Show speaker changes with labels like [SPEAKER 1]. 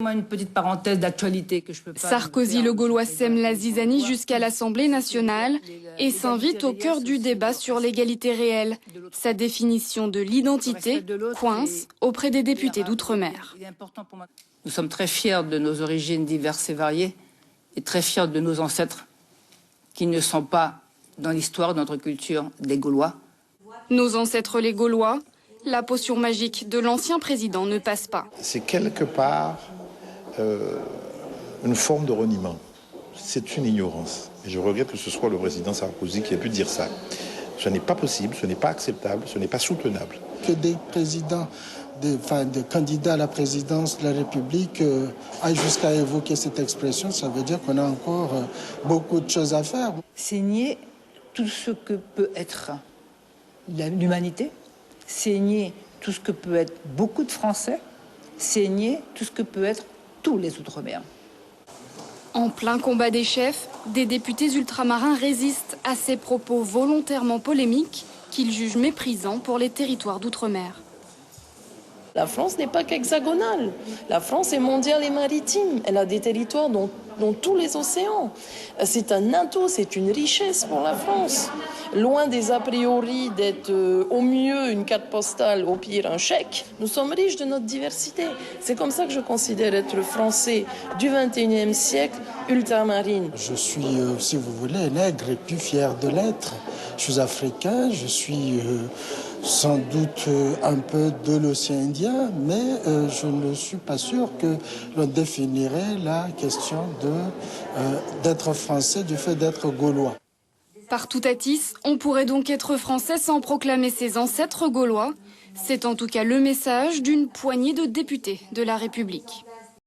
[SPEAKER 1] Une petite parenthèse d'actualité que je peux pas.
[SPEAKER 2] Sarkozy le Gaulois sème la zizanie jusqu'à l'Assemblée nationale et s'invite au cœur du débat sur l'égalité réelle. Sa définition de l'identité coince auprès des députés d'outre-mer.
[SPEAKER 1] Nous sommes très fiers de nos origines diverses et variées et très fiers de nos ancêtres qui ne sont pas dans l'histoire de notre culture des Gaulois.
[SPEAKER 2] Nos ancêtres les Gaulois, la potion magique de l'ancien président ne passe pas.
[SPEAKER 3] C'est quelque part une forme de reniement. C'est une ignorance. Et je regrette que ce soit le président Sarkozy qui ait pu dire ça. Ce n'est pas possible, ce n'est pas acceptable, ce n'est pas soutenable.
[SPEAKER 4] Que des présidents, des candidats à la présidence de la République aillent jusqu'à évoquer cette expression, ça veut dire qu'on a encore beaucoup de choses à faire.
[SPEAKER 1] C'est nier tout ce que peut être l'humanité, c'est nier tout ce que peut être beaucoup de Français, c'est nier tout ce que peut être tous les Outre-mer.
[SPEAKER 2] En plein combat des chefs, des députés ultramarins résistent à ces propos volontairement polémiques qu'ils jugent méprisants pour les territoires d'outre-mer.
[SPEAKER 5] La France n'est pas qu'hexagonale. La France est mondiale et maritime. Elle a des territoires dans tous les océans. C'est un atout, c'est une richesse pour la France. Loin des a priori d'être au mieux une carte postale, au pire un chèque, nous sommes riches de notre diversité. C'est comme ça que je considère être français du XXIe siècle, ultramarine.
[SPEAKER 4] Je suis, si vous voulez, nègre et plus fier de l'être. Je suis africain, je suis sans doute un peu de l'océan Indien, mais je ne suis pas sûr que l'on définirait la question d'être français du fait d'être gaulois.
[SPEAKER 2] Par Toutatis, on pourrait donc être français sans proclamer ses ancêtres gaulois. C'est en tout cas le message d'une poignée de députés de la République.